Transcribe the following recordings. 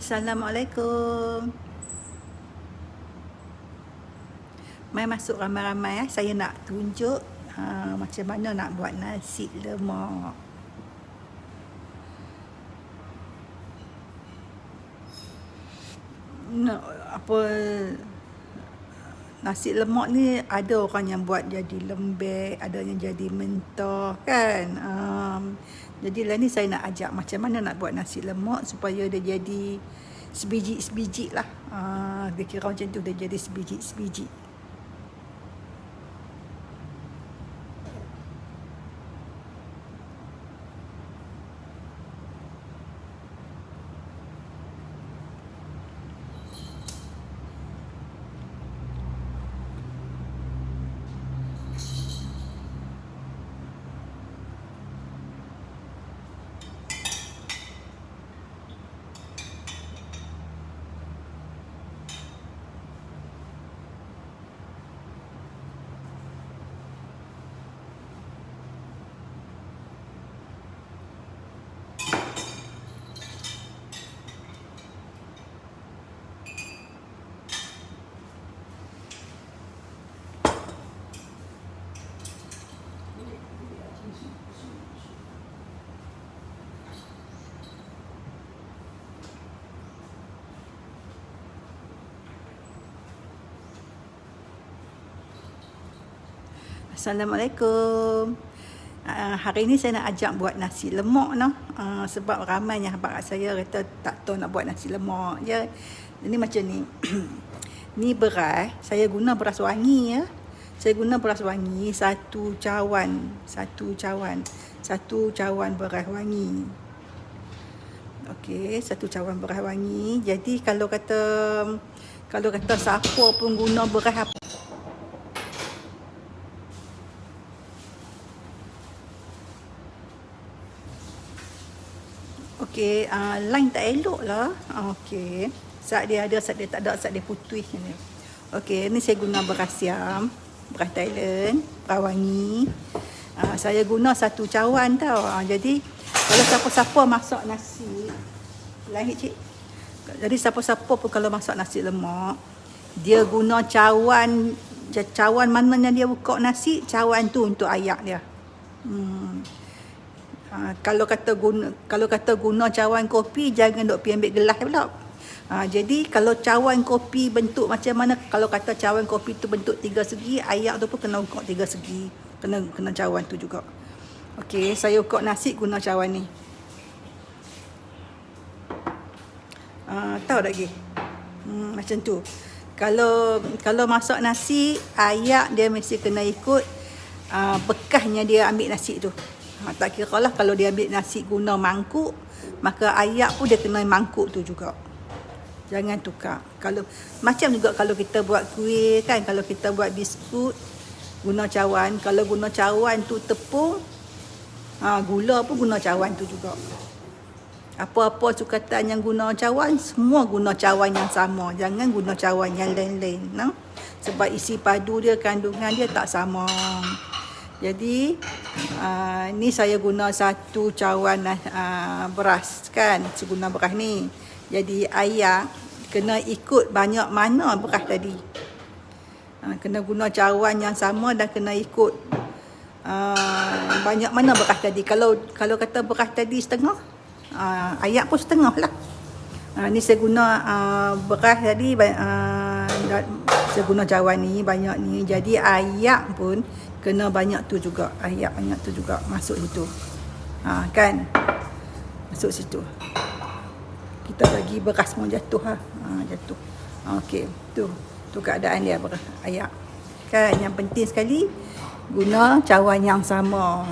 Assalamualaikum. Mai masuk ramai-ramai. Saya nak tunjuk macam mana nak buat nasi lemak. Nasi lemak ni ada orang yang buat jadi lembek, ada yang jadi mentah kan. Jadi lah ni saya nak ajak macam mana nak buat nasi lemak supaya dia jadi sebiji-sebiji lah. Dia kira macam tu, dia jadi sebiji-sebiji. Assalamualaikum. Hari ni saya nak ajak buat nasi lemak noh. Sebab ramai yang habaq saya kata tak tahu nak buat nasi lemak je. Ini macam ni. Ni beras, saya guna beras wangi ya. Saya guna beras wangi satu cawan beras wangi. Okey, satu cawan beras wangi. Jadi kalau kata siapa pun guna beras apa, okey, line tak elok lah. Okey. Saat dia ada, saat dia tak ada, saat dia putih ni. Okey, ni saya guna beras siam, beras Thailand, beras wangi. Saya guna satu cawan tau. Jadi kalau siapa-siapa masak nasi, lahir cik. Jadi siapa-siapa pun kalau masak nasi lemak, dia guna cawan mana yang dia buka nasi, cawan tu untuk ayak dia. Kalau kata guna cawan kopi, jangan dok pi ambil gelas pula. Jadi kalau cawan kopi bentuk macam mana, kalau kata cawan kopi tu bentuk 3 segi, ayak tu pun kena ukur 3 segi. Kena cawan tu juga. Okey, saya ukur nasi guna cawan ni. Tahu tak lagi? Macam tu. Kalau masak nasi, ayak dia mesti kena ikut bekasnya dia ambil nasi tu. Tak kira lah kalau dia ambil nasi guna mangkuk, maka ayak pun dia kena mangkuk tu juga. Jangan tukar. Kalau macam juga kalau kita buat kuih kan, kalau kita buat biskut guna cawan, kalau guna cawan tu tepung, gula pun guna cawan tu juga. Apa-apa sukatan yang guna cawan, semua guna cawan yang sama. Jangan guna cawan yang lain-lain, no? Sebab isi padu dia, kandungan dia tak sama. Jadi ni saya guna satu cawan beras kan, saya guna beras ni. Jadi ayak kena ikut banyak mana beras tadi. Kena guna cawan yang sama dan kena ikut banyak mana beras tadi. Kalau kata beras tadi setengah, ayak pun setengah lah. Ni saya guna beras tadi, saya guna cawan ni banyak ni. Jadi ayak pun kena banyak tu juga. Ayak banyak tu juga masuk situ. Kan? Masuk situ. Kita bagi beras semua jatuh ha. Jatuh. Okey, tu keadaan dia beras ayak. Kan, yang penting sekali guna cawan yang sama.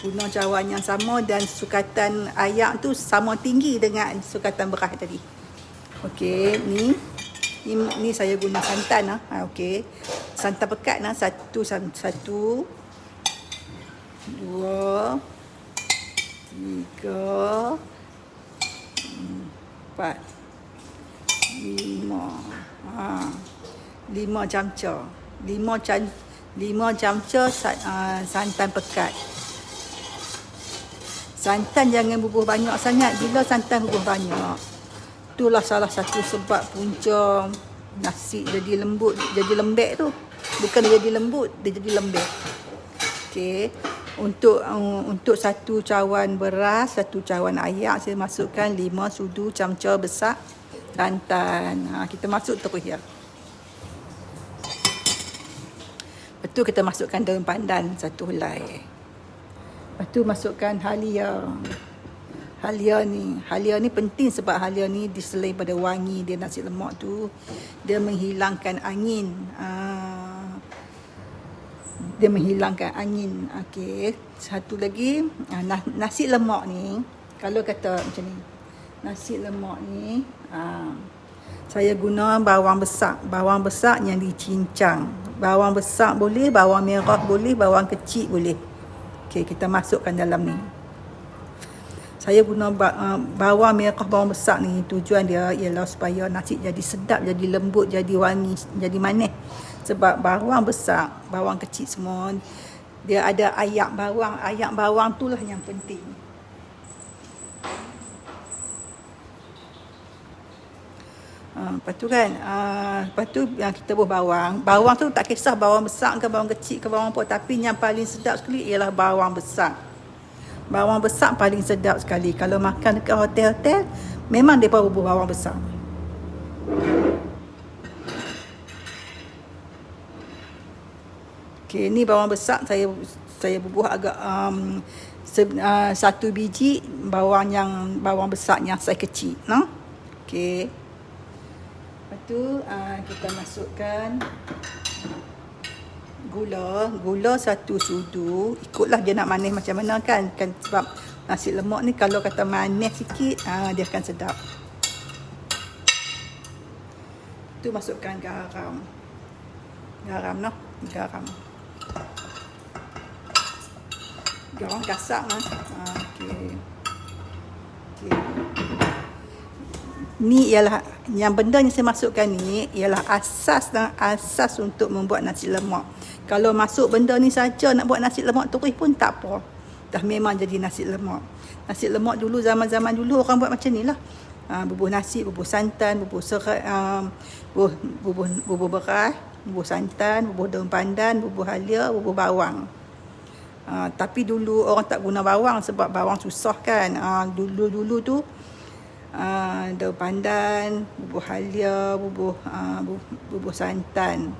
Guna cawan yang sama dan sukatan ayak tu sama tinggi dengan sukatan beras tadi. Okey, ni saya guna santan okey. Santan pekat satu, 2, 3, 4, 5 5 camca. 5 camca santan pekat. Santan jangan bubuh banyak sangat. Bila santan bubuh banyak, itulah salah satu sebab punca nasi jadi lembut, jadi lembek tu. Bukan dia jadi lembut, dia jadi lembek. Okey. Untuk satu cawan beras, satu cawan ayak, saya masukkan 5 sudu camca besar santan. Kita masuk terus ya. Lepas tu kita masukkan daun pandan satu helai. Lepas tu masukkan halia. Halia ni penting sebab halia ni selain pada wangi dia nasi lemak tu, dia menghilangkan angin. Dia menghilangkan angin. Okey, satu lagi, nasi lemak ni, kalau kata macam ni, nasi lemak ni saya guna bawang besar yang dicincang. Bawang besar boleh, bawang merah boleh, bawang kecil boleh. Okey, kita masukkan dalam ni. Saya guna bawang merah, bawang besar ni, tujuan dia ialah supaya nasi jadi sedap, jadi lembut, jadi wangi, jadi manis. Sebab bawang besar, bawang kecil semua, dia ada ayak bawang. Ayak bawang tu lah yang penting. Lepas tu kan, lepas tu yang kita buh bawang. Bawang tu tak kisah bawang besar ke bawang kecil ke bawang apa. Tapi yang paling sedap sekali ialah bawang besar. Bawang besar paling sedap sekali. Kalau makan dekat hotel-hotel, memang mereka bubuh bawang besar. Okey, ni bawang besar saya bubuh agak 1 biji bawang besar yang saiz kecil, no? Okey. Lepas tu kita masukkan gula 1 sudu. Ikutlah dia nak manis macam mana kan sebab nasi lemak ni kalau kata manis sikit dia akan sedap. Tu masukkan garam noh, garam kasar lah. Okey. Ni ialah yang benda yang saya masukkan ni ialah asas untuk membuat nasi lemak. Kalau masuk benda ni saja nak buat nasi lemak terus pun tak apa. Dah memang jadi nasi lemak. Nasi lemak dulu, zaman-zaman dulu orang buat macam ni lah. Bubuh nasi, bubuh santan, bubuh serai, bubuh beras, bubuh santan, bubuh daun pandan, bubuh halia, bubuh bawang. Tapi dulu orang tak guna bawang sebab bawang susah kan. Dulu tu daun pandan, bubuh halia, bubuh santan,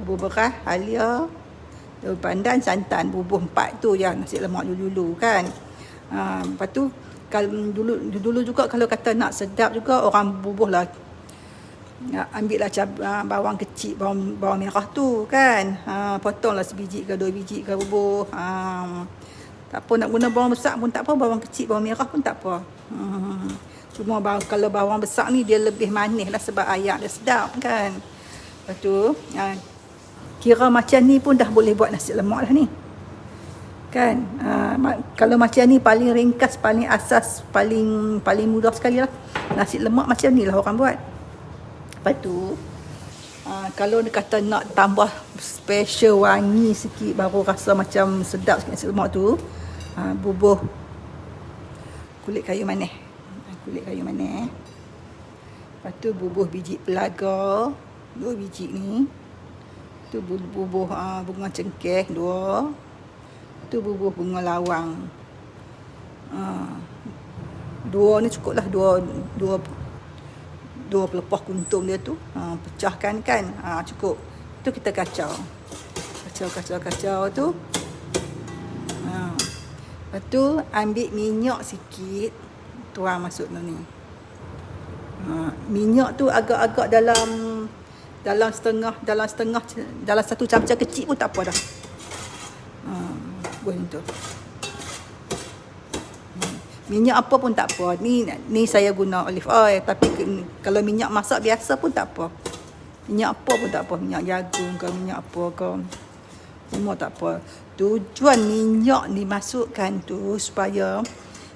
bubuh beras, halia, daun pandan, santan. Bubuh 4 tu yang nasi lemak dulu kan. Lepas tu kalau dulu juga kalau kata nak sedap juga orang bubuh lah, ambil lah bawang kecil, bawang merah tu kan, potonglah sebiji ke 2 biji ke bubuh. Tak apa nak guna bawang besar pun tak apa, bawang kecil, bawang merah pun tak apa. Cuma kalau bawang besar ni dia lebih manis lah sebab ayak dia sedap kan. Lepas tu kira macam ni pun dah boleh buat nasi lemak lah ni kan. Kalau macam ni paling ringkas, paling asas, paling mudah sekali lah. Nasi lemak macam ni lah orang buat. Lepas tu kalau dia kata nak tambah special wangi sikit, baru rasa macam sedap sikit nasi lemak tu, bubuh kulit kayu manis. Lepas tu bubuh biji pelaga 2 biji ni. Tu bubuh bunga cengkeh 2. Tu bubuh bunga lawang 2 ni cukup lah. 2 pelepah kuntum dia tu, pecahkan kan, cukup. Tu kita kacau tu. Lepas tu ambil minyak sikit, tuang masuk ni. Minyak tu agak-agak dalam satu camca kecil pun tak apa dah. Buat macam tu. Minyak apa pun tak apa. Ni saya guna olive oil, tapi kalau minyak masak biasa pun tak apa. Minyak apa pun tak apa, minyak jagung ke minyak apa ke, semua tak apa. Tujuan minyak dimasukkan tu supaya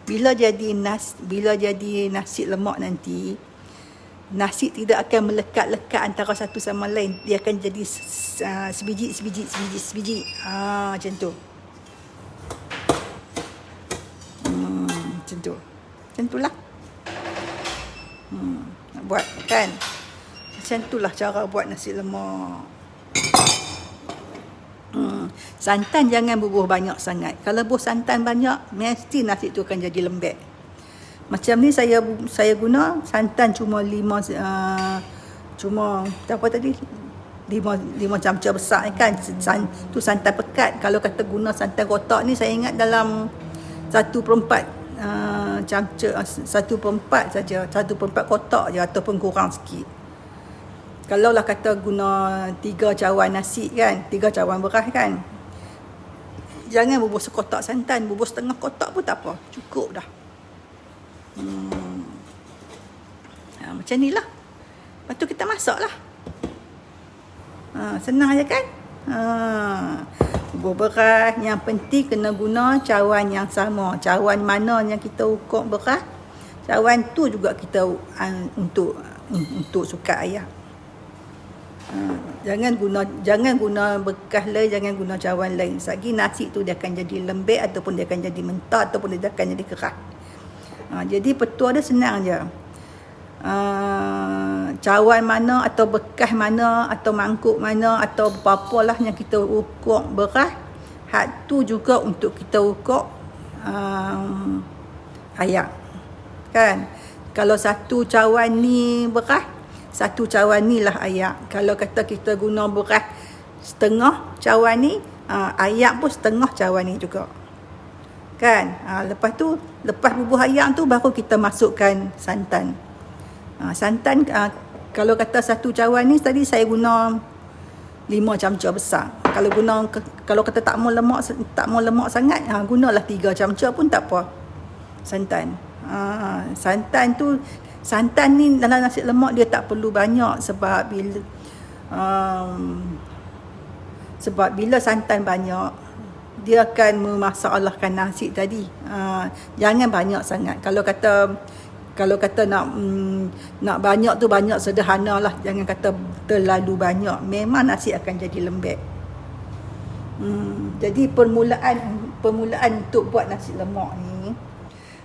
bila jadi nasi lemak nanti, nasi tidak akan melekat-lekat antara satu sama lain. Dia akan jadi sebiji. Macam tu. tu. Macam tu lah. Nak buat kan. Macam tu lah cara buat nasi lemak. Santan jangan bubuh banyak sangat. Kalau bubuh santan banyak, mesti nasi tu akan jadi lembek. Macam ni saya guna santan cuma 5 camca besar kan. Tu santan pekat. Kalau kata guna santan kotak ni, saya ingat dalam 1/4 camca, 1/4 saja, 1/4 kotak je ataupun kurang sikit. Kalau lah kata guna 3 cawan nasi kan, 3 cawan beras kan, jangan bubuh sekotak santan, bubuh setengah kotak pun tak apa, cukup dah. Macam ni lah. Lepas tu kita masak lah. Senang je kan. Bubuh beras, yang penting kena guna cawan yang sama. Cawan mana yang kita ukur beras, cawan tu juga kita untuk sukat ayak. Jangan guna bekas lain, jangan guna cawan lain. Sagi nasi tu dia akan jadi lembek, ataupun dia akan jadi mentah, ataupun dia akan jadi keras. Jadi petua dia senang je. Cawan mana atau bekas mana atau mangkuk mana atau apa-apalah yang kita ukur beras, hak tu juga untuk kita ukur ayak. Kan? Kalau satu cawan ni beras, satu cawan ni lah ayak. Kalau kata kita guna beras setengah cawan ni, ayak pun setengah cawan ni juga. Kan? Lepas tu, lepas bubuh ayak tu baru kita masukkan santan. Santan, kalau kata satu cawan ni tadi saya guna 5 camca besar. Kalau kata tak mau lemak sangat, gunalah 3 camca pun tak apa. Santan. Santan ni dalam nasi lemak dia tak perlu banyak, sebab bila santan banyak, dia akan memasalahkan nasi tadi. Jangan banyak sangat. Kalau kata nak banyak tu banyak sederhana lah. Jangan kata terlalu banyak. Memang nasi akan jadi lembek. Jadi permulaan untuk buat nasi lemak ni,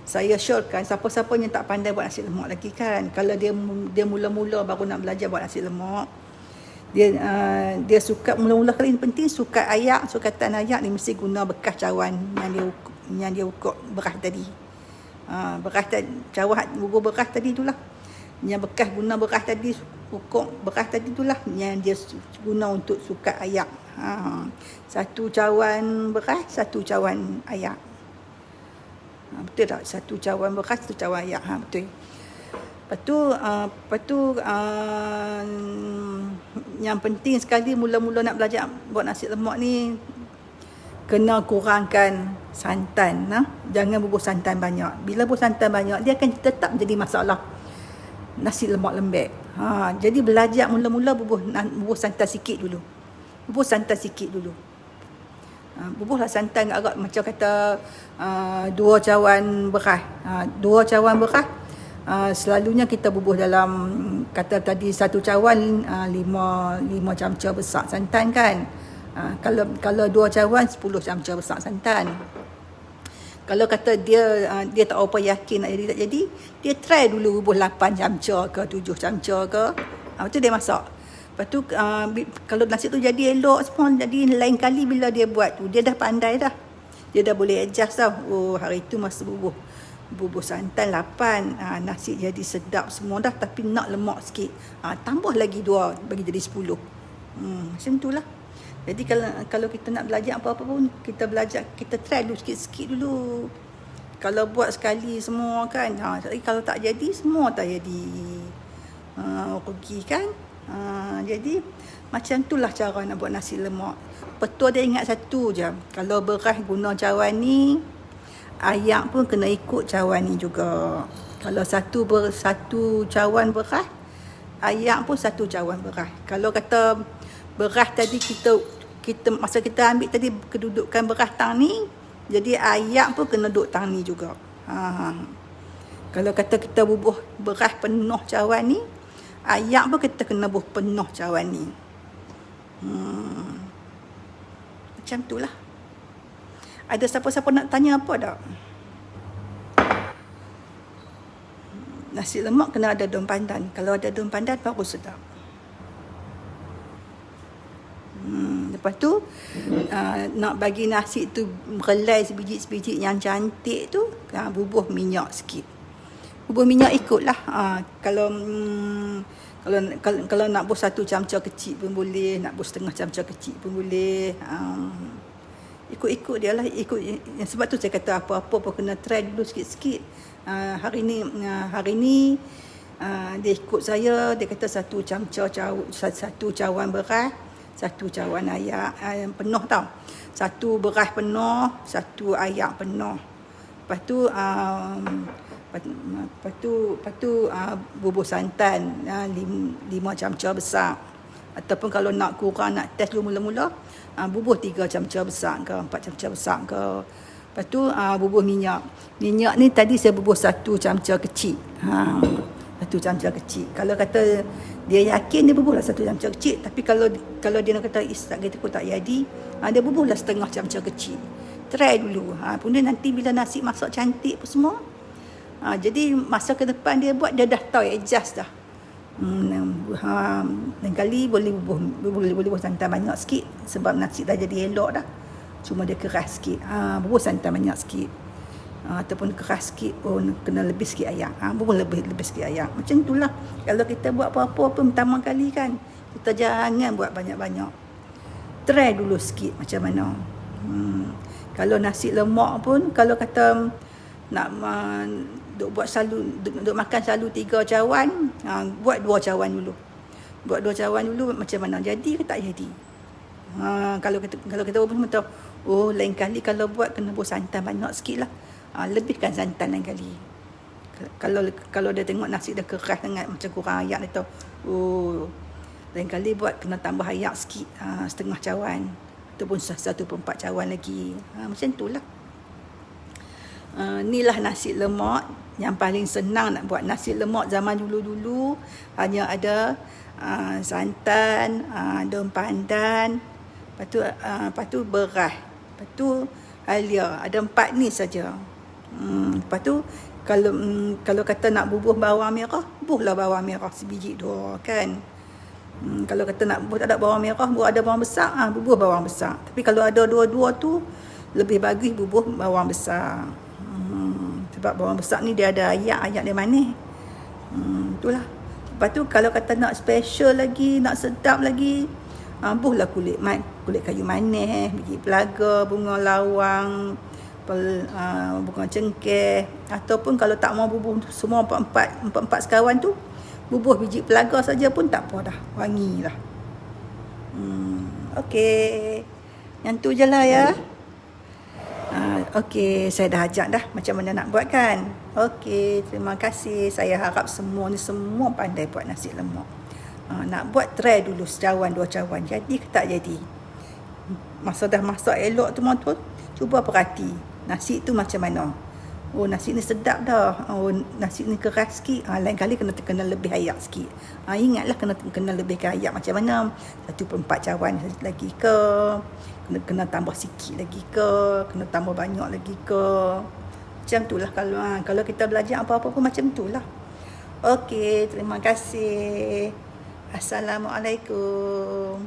saya syorkan siapa-siapa yang tak pandai buat nasi lemak lagi kan, kalau dia mula-mula baru nak belajar buat nasi lemak, dia suka mula-mula kali ini penting sukat ayak, sukatan ayak ni mesti guna bekas cawan yang dia ukur beras tadi. Beras tadi, cawan bubuh beras tadi itulah. Yang bekas guna beras tadi, ukur beras tadi itulah yang dia guna untuk sukat ayak. Satu cawan beras, satu cawan ayak. Betul tak? Satu cawan beras, satu cawan ayak. Betul. Lepas tu yang penting sekali mula-mula nak belajar buat nasi lemak ni, kena kurangkan santan. Jangan bubuh santan banyak. Bila bubuh santan banyak, dia akan tetap jadi masalah nasi lemak lembek. Jadi belajar mula-mula bubuh santan sikit dulu. Bubuh santan sikit dulu. Bubuhlah santan agak macam kata 2 cawan beras. 2 cawan beras, selalunya kita bubuh dalam, kata tadi 1 cawan 5 camca besar santan kan. Kalau 2 cawan 10 camca besar santan. Kalau kata dia tak apa yakin nak jadi tak jadi, dia try dulu bubuh 8 camca ke 7 camca ke. Lepas tu dia masak. Lepas tu kalau nasi tu jadi elok semua, jadi lain kali bila dia buat tu, dia dah pandai dah. Dia dah boleh adjust tau. Oh, hari tu masa bubuh santan 8, nasi jadi sedap semua dah, tapi nak lemak sikit. Tambah lagi 2 bagi jadi 10. Macam itulah. Jadi kalau kita nak belajar apa-apa pun, kita try dulu sikit-sikit dulu. Kalau buat sekali semua kan, kalau tak jadi, semua tak jadi. Rugi kan? Jadi macam itulah cara nak buat nasi lemak. Petua dia ingat satu je. Kalau beras guna cawan ni, ayak pun kena ikut cawan ni juga. Kalau satu cawan beras, ayak pun 1 cawan beras. Kalau kata beras tadi kita masa kita ambil tadi kedudukan beras tang ni, jadi ayak pun kena duduk tang ni juga. Kalau kata kita bubuh beras penuh cawan ni, ayak pun kita kena bubuh penuh cawan ni. Macam itulah. Ada siapa-siapa nak tanya apa tak? Nasi lemak kena ada daun pandan. Kalau ada daun pandan baru sedap. Lepas tu nak bagi nasi tu relai sebiji-sebiji yang cantik tu, bubuh minyak sikit. Bubuh minyak ikutlah. Kalau nak bubuh 1 camca kecil pun boleh, nak bubuh setengah camca kecil pun boleh. Ikut dia lah. Sebab tu saya kata apa-apa pun kena try dulu sikit-sikit. Hari ni dia ikut saya, dia kata 1 camca 1 cawan beras, 1 cawan ayak yang penuh tau. 1 beras penuh, 1 ayak penuh. Lepas tu bubur santan 5 camca besar. Ataupun kalau nak kurang, nak test dulu mula-mula, bubuh 3 camca besar ke, 4 camca besar ke. Lepas tu bubuh minyak. Minyak ni tadi saya bubuh 1 camca kecil. 1 camca kecil. Kalau kata dia yakin, dia bubuhlah 1 camca kecil. Tapi kalau dia nak kata tak gitu tak jadi, dia bubuhlah setengah camca kecil. Try dulu. Kemudian nanti bila nasi masak cantik pun semua, jadi masa ke depan dia buat, dia dah tahu adjust dah. Lain kali boleh bubuh santan banyak sikit sebab nasi dah jadi elok dah. Cuma dia keras sikit. Bubuh santan banyak sikit. Ataupun keras sikit pun kena lebih sikit ayak. Bubuh lebih sikit ayak. Macam itulah. Kalau kita buat apa-apa pun pertama kali kan, kita jangan buat banyak-banyak. Try dulu sikit macam mana. Kalau nasi lemak pun, kalau kata nak duk buat selalu, duk makan selalu 3 cawan, buat 2 cawan dulu. Buat 2 cawan dulu macam mana, jadi ke tak jadi. Kalau kita pun tahu, lain kali kalau buat kena buat santan banyak sikit lah. Lebihkan santan lain kali. Kalau dia tengok nasi dah keras sangat, macam kurang ayak, dia tahu, lain kali buat kena tambah ayak sikit, setengah cawan ataupun 1/4 cawan lagi. Macam itulah. Inilah nasi lemak yang paling senang nak buat. Nasi lemak zaman dulu-dulu hanya ada santan, daun pandan, lepas tu beras, lepas tu halia. Ada 4 ni saja. Lepas tu kalau kata nak bubuh bawang merah, bubuhlah bawang merah sebiji 2 kan. Kalau kata nak bubuh tak ada bawang merah, ada bawang besar, bubuh bawang besar. Tapi kalau ada dua-dua tu, lebih bagus bubuh bawang besar. Sebab bawang besar ni dia ada ayak dia manis. Itulah. Lepas tu kalau kata nak special lagi, nak sedap lagi, bubuhlah kulit kayu manis, biji pelaga, bunga lawang, bunga cengkeh. Ataupun kalau tak mau bubuh semua empat sekawan tu, bubuh biji pelaga saja pun tak apa dah, wangi lah. Okey. Yang tu je lah ya. Okey, saya dah ajak dah macam mana nak buat kan. Okey, terima kasih. Saya harap semua pandai buat nasi lemak. Nak buat try dulu secawan 2 cawan. Jadi ke tak jadi. Masa dah masak elok tu, cuba perhati nasi tu macam mana. Nasi ni sedap dah. Nasi ni keras sikit. Lain kali kena lebih ayak sikit. Ingatlah kena lebihkan ayak macam mana. 1/4 cawan lagi ke, kena tambah sikit lagi ke, kena tambah banyak lagi ke. Macam itulah kalau kita belajar apa-apa pun macam itulah. Okey, terima kasih. Assalamualaikum.